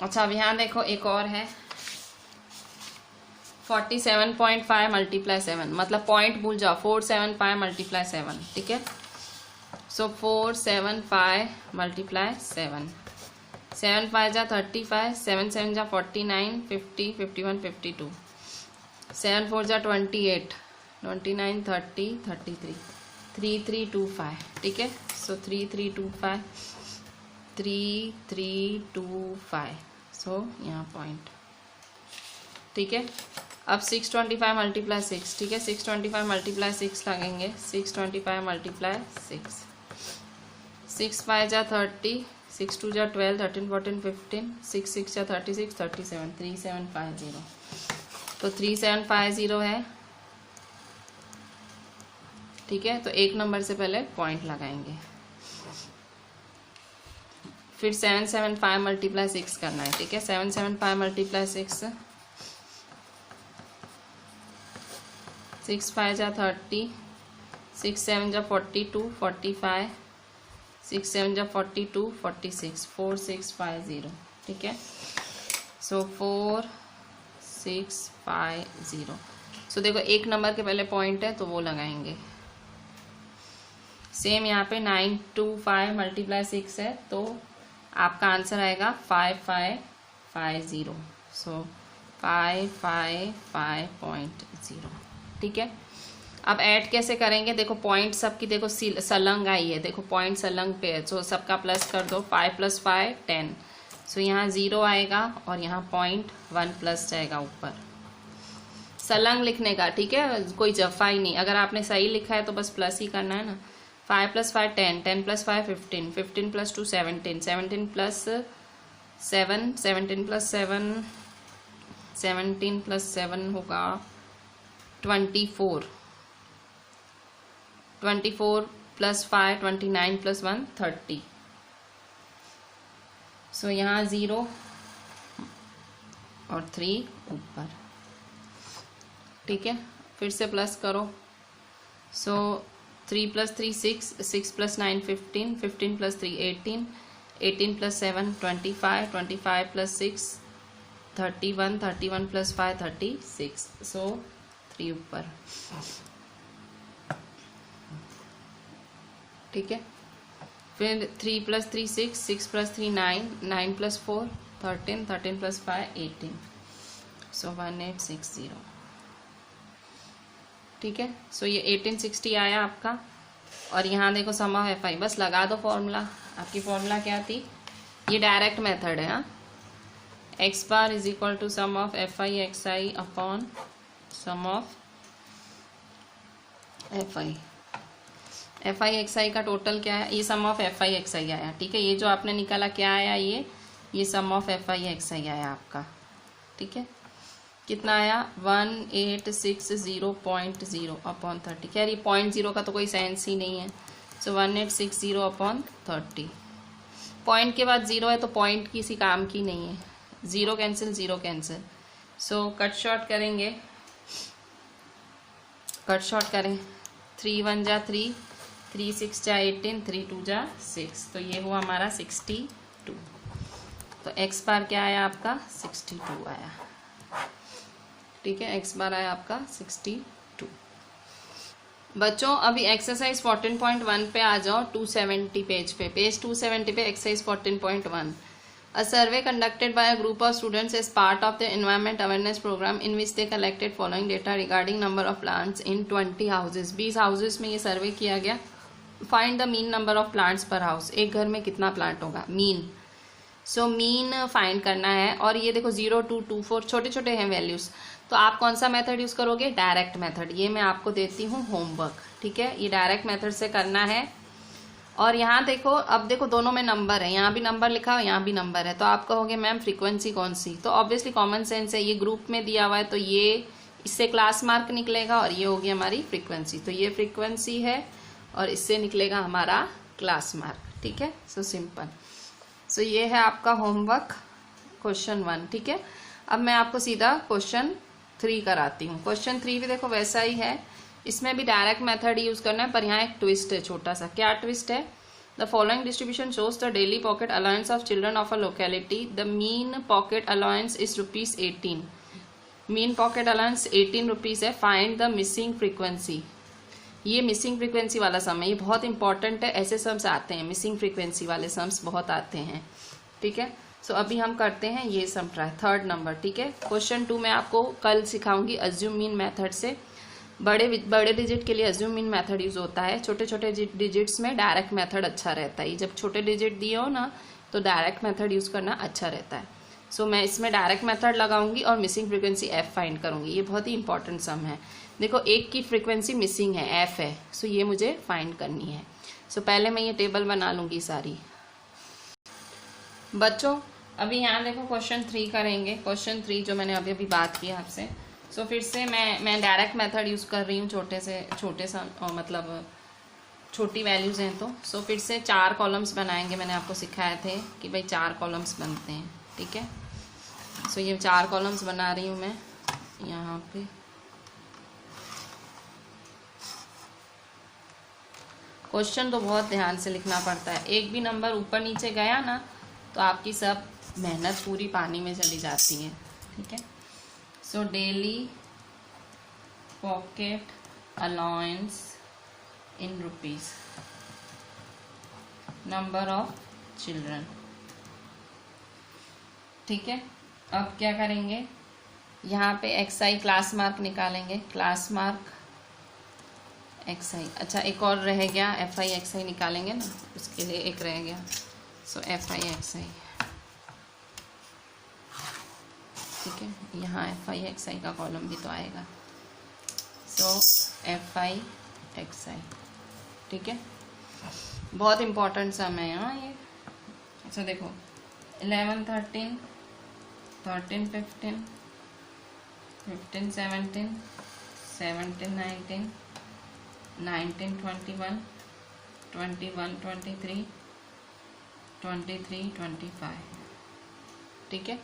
अच्छा अब यहाँ देखो एक और है 47.5 मल्टीप्लाई 7, मतलब पॉइंट भूल जाओ, 475 मल्टीप्लाई 7, ठीक है। सो 475 मल्टीप्लाई 7, 7 5 जा 35, 7 7 जा 49, 50 51 52, 7 4 जा 28, 29 30 33, 3325, ठीक है। सो 3325, 3325, सो यहाँ पॉइंट, ठीक है। अब 625 मल्टीप्लाई 6, ठीक है। 625 मल्टीप्लाई 6 लगेंगे, 625 मल्टीप्लाई 6, 6 5 जा 30, 6 2 जा 12, 13 14 15, 6 6 जा 36 37, 3750, तो 3750 है, ठीक है। तो एक नंबर से पहले पॉइंट लगाएंगे, फिर 775 मल्टीप्लाई 6 करना है, ठीक है। 775 मल्टीप्लाई 6, 6 5 जा 30, 6 7 जा 42 45, 6 7 जा 42 46, 4650, ठीक है। सो 4650, सो देखो एक नंबर के पहले पॉइंट है तो वो लगाएंगे। सेम यहाँ पे 925 मल्टीप्लाई 6 है, तो आपका आंसर आएगा 5550, सो 5550, ठीक है। अब ऐड कैसे करेंगे, देखो पॉइंट सबकी देखो सलंग आई है, देखो पॉइंट सलंग पे है, सो सबका प्लस कर दो, 5 + 5 10, सो यहाँ 0 आएगा और यहाँ पॉइंट 1 प्लस जाएगा ऊपर, सलंग लिखने का, ठीक है, कोई जफा ही नहीं। अगर आपने सही लिखा है तो बस प्लस ही करना है ना। 5 + 5 10, 10 + 5 15, 15 + 2 17, 17 + 7, 17 + 7, 17 + 7 होगा 24, 24 + 5 29 + 1 30, सो यहाँ 0 और 3 ऊपर, ठीक है। फिर से प्लस करो, सो 3 + 3 6, 6 + 9 15, 15 + 3 18, 18 + 7 25, 25 + 6 31, 31 + 5 36, सो 3 ऊपर, ठीक है। फिर 3 + 3 6, 6 + 3 9, 9 + 4 13, 13 + 5 18, सो 1860, ठीक है। सो ये 1860 आया आपका। और यहाँ देखो सम ऑफ FI, बस लगा दो फॉर्मूला। आपकी फॉर्मूला क्या थी, ये डायरेक्ट मेथड है, हाँ। x bar is equal to sum of FI XI upon sum of FI। FI XI का टोटल क्या है, ये सम ऑफ FI XI आया, ठीक है। ये जो आपने निकाला क्या आया, ये सम ऑफ FI XI आया आपका, ठीक है। कितना आया 1860.0 अपॉन 30, खैर ये 0.0 का तो कोई सेंस ही नहीं है, सो 1860 अपॉन 30। पॉइंट के बाद 0 है तो पॉइंट किसी काम की नहीं है, 0 cancel 0 cancel, so cut short करेंगे, कट शॉर्ट करें, 3 1 जा 3, 3 6 जा 18, 3 2 जा 6, तो ये हुआ हमारा 62। तो x बार क्या आया आपका 62 आया, ठीक है। x बार आया आपका 62। बच्चों अभी एक्सरसाइज 14.1 पे आ जाओ, 270 पेज पे, पेज 270 पे exercise 14.1। A survey conducted by a group of students as part of the environment awareness program in which they collected following data regarding number of plants in 20 houses. 20 houses में ये सर्वे किया गया. Find the mean number of plants per house. एक घर में कितना plant होगा, mean. So mean find करना है. और ये देखो 0, 2, 2, 4 छोटे छोटे हैं वैल्यूज. तो आप कौन सा मेथड यूज करोगे, डायरेक्ट मेथड. ये मैं आपको देती हूँ होमवर्क, ठीक है. ये डायरेक्ट मेथड से करना है. और यहाँ देखो, अब देखो दोनों में नंबर है, यहाँ भी नंबर लिखा है, यहाँ भी नंबर है. तो आप कहोगे मैम फ्रीक्वेंसी कौन सी, तो ऑब्वियसली कॉमन सेंस है, ये ग्रुप में दिया हुआ है तो ये इससे क्लास मार्क निकलेगा और ये होगी हमारी फ्रीक्वेंसी. तो ये फ्रीक्वेंसी है और इससे निकलेगा हमारा क्लास मार्क, ठीक है. So simple. सो ये है आपका होमवर्क क्वेश्चन 1, ठीक है. अब मैं आपको सीधा क्वेश्चन 3 कराती हूँ. क्वेश्चन 3 भी देखो वैसा ही है, इसमें भी डायरेक्ट मेथड यूज करना है, पर यहाँ एक ट्विस्ट है छोटा सा. क्या ट्विस्ट है, the following distribution shows the daily pocket allowance of children of a locality. The mean pocket allowance is ₹18. Mean pocket allowance 18 rupees है. Find the missing frequency. ये मिसिंग फ्रीक्वेंसी वाला सम है, ये बहुत इंपॉर्टेंट है. ऐसे sums आते हैं, मिसिंग फ्रीक्वेंसी वाले सम्स बहुत आते हैं, ठीक है. सो अभी हम करते हैं ये सम ट्राई, 3rd नंबर, ठीक है. क्वेश्चन 2 मैं आपको कल सिखाऊंगी अज्यूम मीन मेथड से. बड़े डिजिट के लिए अज्यूम मीन मेथड यूज होता है, छोटे छोटे डिजिट्स में डायरेक्ट मेथड अच्छा रहता है. जब छोटे डिजिट दिए हो ना तो डायरेक्ट मेथड यूज करना अच्छा रहता है. सो मैं इसमें डायरेक्ट मेथड लगाऊंगी और मिसिंग फ्रीक्वेंसी f फाइंड करूंगी. ये बहुत ही इंपॉर्टेंट सम है. देखो एक की फ्रीक्वेंसी मिसिंग है, f है. सो ये मुझे फाइंड करनी है. सो पहले मैं ये टेबल बना लूंगी सारी. बच्चों अभी यहाँ देखो क्वेश्चन 3 करेंगे. क्वेश्चन 3 जो मैंने अभी अभी बात की आपसे. सो फिर से मैं डायरेक्ट मेथड यूज़ कर रही हूँ. छोटे सा मतलब छोटी वैल्यूज़ हैं तो. सो फिर से 4 कॉलम्स बनाएंगे. मैंने आपको सिखाए थे कि भाई 4 कॉलम्स बनते हैं, ठीक है. सो ये 4 कॉलम्स बना रही हूँ मैं यहाँ पे. क्वेश्चन तो बहुत ध्यान से लिखना पड़ता है, एक भी नंबर ऊपर नीचे गया ना तो आपकी सब मेहनत पूरी पानी में चली जाती है, ठीक है. So daily pocket allowance in rupees, number of children, ठीक है. अब क्या करेंगे, यहाँ पे XI क्लास मार्क निकालेंगे. Class mark XI. अच्छा एक और रह गया, FI XI निकालेंगे ना, उसके लिए एक रह गया. सो FI XI, ठीक है. यहाँ FI XI का कॉलम भी तो आएगा. सो FI XI, ठीक है. बहुत इम्पोर्टेंट सम है यहाँ ये. अच्छा देखो 11 13 13 15 15 17 17 19 19 21 21 23 23 25, ठीक है.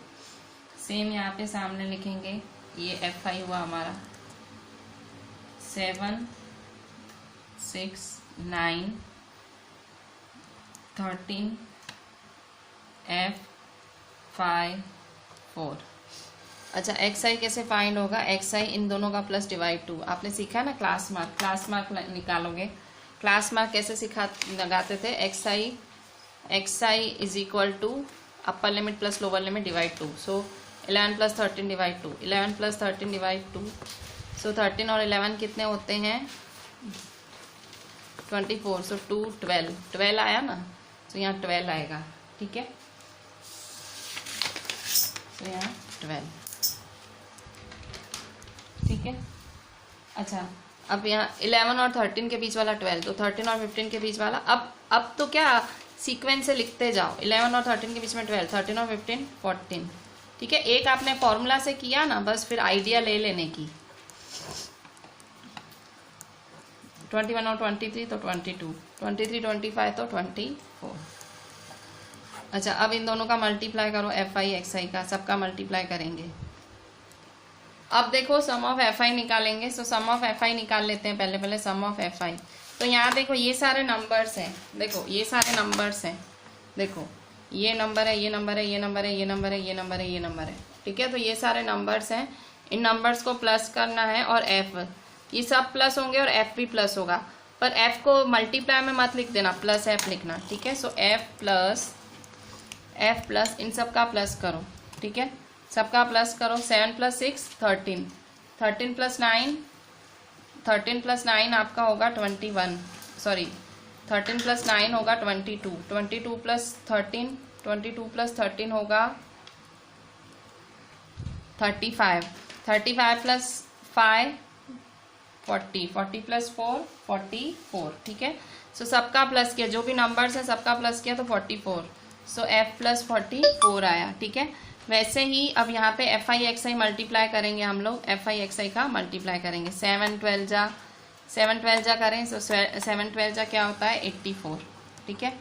सेम यहाँ पे सामने लिखेंगे. ये FI हुआ हमारा 7 6 9 13 F 5 4. अच्छा XI कैसे फाइंड होगा, XI इन दोनों का प्लस डिवाइड 2. आपने सीखा ना क्लास मार्क. क्लास मार्क निकालोगे. क्लास मार्क कैसे लगाते थे, XI is equal to upper limit plus lower limit divide 2. So 11 plus 13 divide 2, 11 plus 13 divide 2. So 13 और 11 कितने होते हैं, 24. सो 2 12 आया ना. तो यहाँ 12 आएगा, ठीक है. तो यहाँ 12, ठीक है. अच्छा अब यहाँ 11 और 13 के बीच वाला 12, तो 13 और 15 के बीच वाला. अब तो क्या सीक्वेंस से लिखते जाओ. 11 और 13 के बीच में 12, 13 और 15 14, ठीक है. एक आपने फॉर्मूला से किया ना, बस फिर आइडिया ले लेने की. 21 और 23 तो 22, 23 25 तो 24. अच्छा अब इन दोनों का मल्टीप्लाई करो, FI XI का सबका मल्टीप्लाई करेंगे. अब देखो सम ऑफ FI निकालेंगे. सो सम ऑफ FI निकाल लेते हैं पहले सम ऑफ FI. तो यहाँ देखो ये सारे नंबर्स हैं. देखो ये सारे नंबर्स हैं. देखो ये नंबर है, ये नंबर है, ये नंबर है, ये नंबर है, ये नंबर है, ये नंबर है, ठीक है. तो ये सारे नंबर्स हैं. इन नंबर्स को प्लस करना है और F, ये सब प्लस होंगे और F भी प्लस होगा. पर F को मल्टीप्लाई में मत लिख देना, प्लस F लिखना, ठीक है. सो F प्लस एफ प्लस, इन सब का प्लस करो, ठीक है, सबका प्लस करो। 7 + 6 13, 13 + 9, 13 + 9 आपका होगा 21, सॉरी 13 + 9 होगा 22, 22 + 13, 22 + 13 होगा 35, 35 + 5 40, 40 + 4 44, ठीक है। सो सबका प्लस किया, जो भी नंबर्स है सबका प्लस किया तो 44, सो f + 44 आया, ठीक है। वैसे ही अब यहाँ पे FI/XI मल्टीप्लाई करेंगे हम लोग, FI/XI का मल्टीप्लाई करेंगे। 7 12 जा करें, सो 7 12 जा क्या होता है 84, ठीक है।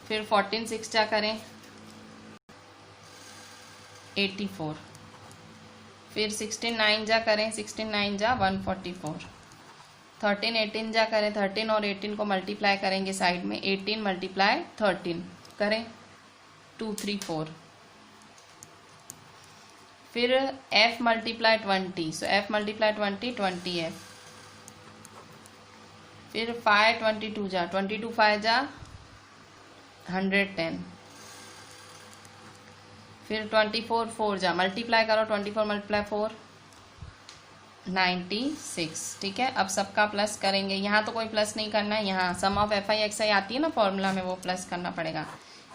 फिर 14 6 जा करें 84, फिर 16 9 जा करें, 16 9 जा 144, 13 18 जा करें, 13 और 18 को मल्टीप्लाई करेंगे साइड में, 18 × 13 करें 234, फिर f × 20, सो f × 20 20f, फिर 5 22 जा, 22 5 जा 110, फिर 24 4 जा, मल्टीप्लाई करो 24 × 4 96, ठीक है। अब सबका प्लस करेंगे, यहाँ तो कोई प्लस नहीं करना है, यहाँ सम ऑफ FI/XI आती है ना फॉर्मूला में, वो प्लस करना पड़ेगा।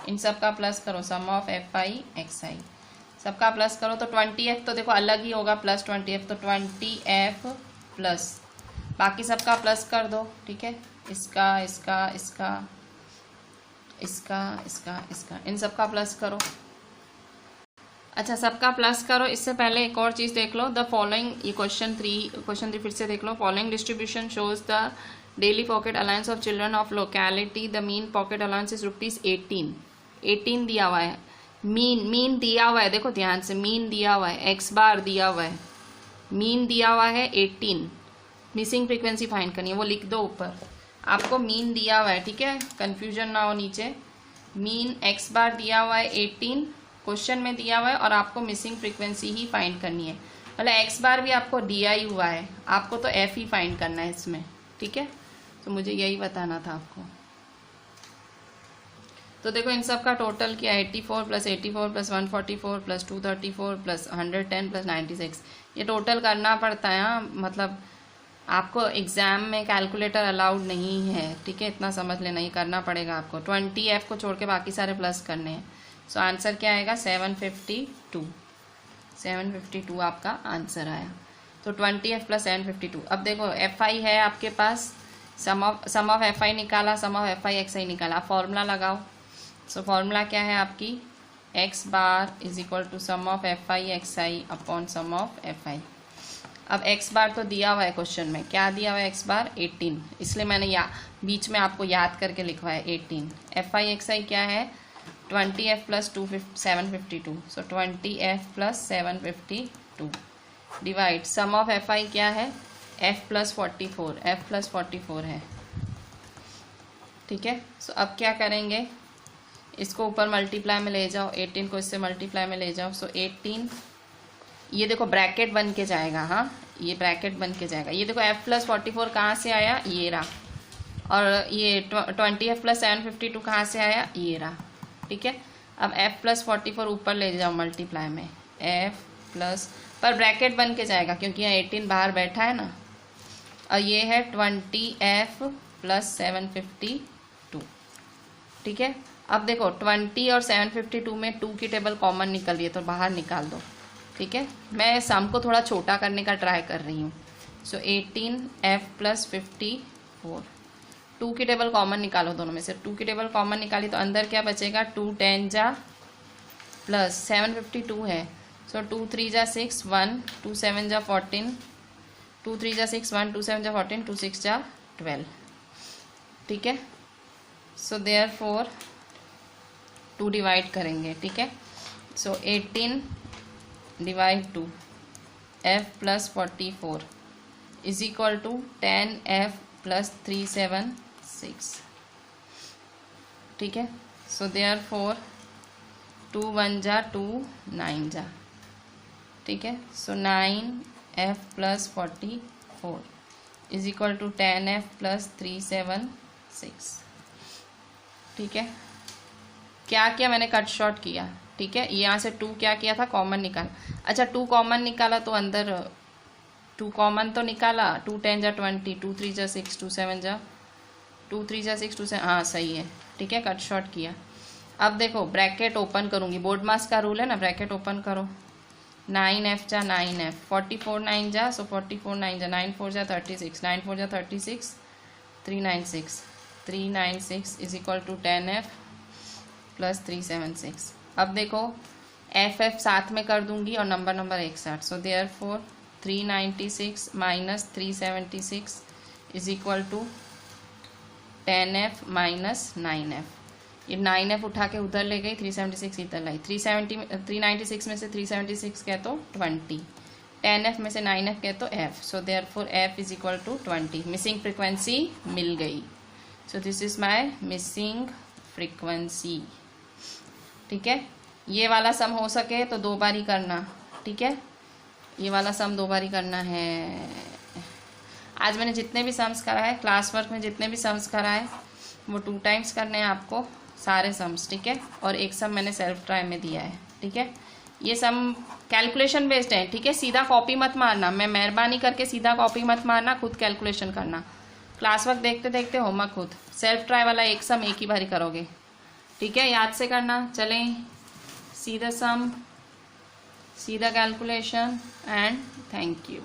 इन सब का प्लस करो, सम ऑफ FI/XI सबका प्लस करो तो 20f तो देखो अलग ही होगा, प्लस 20f तो 20f प्लस बाकी सबका प्लस कर दो, ठीक है, इसका इसका इसका इसका इसका इसका इन सबका प्लस करो। अच्छा, सबका प्लस करो, इससे पहले एक और चीज़ देख लो, द फॉलोइंग, ये क्वेश्चन 3 फिर से देख लो। Following distribution shows the daily pocket allowance of children of locality, the mean pocket allowance is ₹18, 18 दिया हुआ है, मीन दिया हुआ है, देखो ध्यान से, मीन दिया हुआ है, x बार दिया हुआ है, मीन दिया हुआ है 18, मिसिंग फ्रीक्वेंसी फाइंड करनी है, वो लिख दो ऊपर, आपको मीन दिया हुआ है, ठीक है, कंफ्यूजन ना हो नीचे। मीन x बार दिया हुआ है 18 क्वेश्चन में दिया हुआ है, और आपको मिसिंग फ्रीक्वेंसी ही फाइंड करनी है, मतलब x बार भी आपको दिया ही हुआ है, आपको तो f ही फाइंड करना है इसमें, ठीक है। तो मुझे यही बताना था आपको। तो देखो इन सब का टोटल किया 84 + 84 + 144 + 234 + 110 + 96, ये टोटल करना पड़ता है। हाँ, मतलब आपको एग्जाम में कैलकुलेटर अलाउड नहीं है, ठीक है, इतना समझ लेना, ये करना पड़ेगा आपको। 20f को छोड़ के बाकी सारे प्लस करने हैं। सो आंसर क्या आएगा 752, 752 आपका आंसर आया। तो 20f + 752। अब देखो FI है आपके पास, सम ऑफ FI निकाला, सम ऑफ FI/XI निकाला, फॉर्मूला लगाओ। सो फॉर्मूला क्या है आपकी, x bar = sum of FI/XI upon sum of FI। अब x बार तो दिया हुआ है क्वेश्चन में, क्या दिया हुआ है x बार 18, इसलिए मैंने बीच में आपको याद करके लिखवा है 18। FI/XI क्या है 20f + 752, so 20f + 752 divide, sum of FI क्या है f + 44, f + 44 है, ठीक है। सो अब क्या करेंगे, इसको ऊपर मल्टीप्लाई में ले जाओ, 18 को इससे मल्टीप्लाई में ले जाओ, सो 18, ये देखो ब्रैकेट बन के जाएगा, हाँ ये ब्रैकेट बन के जाएगा, ये देखो f + 44 कहाँ से आया, ये रहा, और ये 20f + 752 कहाँ से आया, ये रहा, ठीक है। अब f + 44 ऊपर ले जाओ मल्टीप्लाई में, f प्लस, पर ब्रैकेट बन के जाएगा क्योंकि यहाँ 18 बाहर बैठा है ना, और ये है 20f + 752, ठीक है। अब देखो 20 और 752 में 2 की टेबल कॉमन निकल रही है, तो बाहर निकाल दो, ठीक है। मैं सम को थोड़ा छोटा करने का ट्राई कर रही हूँ। सो 18f + 54, 2 की टेबल कॉमन निकालो, दोनों में से 2 की टेबल कॉमन निकाली तो अंदर क्या बचेगा, 2 10 जा प्लस 752 है, सो 2 3 जा 6 1, 2 7 जा 14, 2 3 जा 6 1, 2 7 जा 14, 2 6 जा 12, ठीक है। सो देयरफॉर 2 डिवाइड करेंगे, ठीक है। सो 18 / 2 f + 44 = 10f + 376, ठीक है। सो देयरफॉर 2 1 जा 2 9 जा, ठीक है। सो 9f + 44 = 10f + 376, ठीक है। क्या किया मैंने, कट शॉर्ट किया, ठीक है। यहाँ से 2 क्या किया था, कॉमन निकाला। अच्छा 2 कॉमन निकाला तो अंदर 2 कॉमन तो निकाला, 2 10 जा 20, 2 3 जा 6, 2 7 जा 2 3 जा 6, 2 7, हाँ सही है, ठीक है, कट शॉर्ट किया। अब देखो ब्रैकेट ओपन करूंगी, बोर्ड मास का रूल है ना, ब्रैकेट ओपन करो, 9f जा 9f, 44 9 जा, सो 44 9 जा 9 4 जा 36, 9 4 जा 36, 396 is equal to 10f plus 376। अब देखो एफ साथ में कर दूंगी और नंबर एक साथ, so therefore 396 minus 376 is equal to 10f minus 9f। ये 9f उठा के उधर ले गई, 376 इधर लाई, 396 में से 376 कह तो 20, 10f में से 9f कह तो f, so therefore f is equal to 20। Missing frequency मिल गई, so this is my missing frequency, ठीक है। ये वाला सम हो सके तो 2 बार ही करना, ठीक है, ये वाला सम 2 बार ही करना है। आज मैंने जितने भी सम्स कराए, क्लास वर्क में जितने भी सम्स कराए वो 2 टाइम्स करने हैं आपको, सारे सम्स, ठीक है। और एक सम मैंने सेल्फ ट्राई में दिया है, ठीक है। ये सम कैलकुलेशन बेस्ड है, ठीक है, सीधा कॉपी मत मारना, मैं मेहरबानी करके सीधा कॉपी मत मारना, खुद कैलकुलेशन करना। क्लास वर्क देखते देखते होमवर्क खुद, सेल्फ ट्राई वाला एक सम एक ही बार करोगे, ठीक है, याद से करना। चलें, सीधा सम, सीधा कैलकुलेशन, एंड थैंक यू।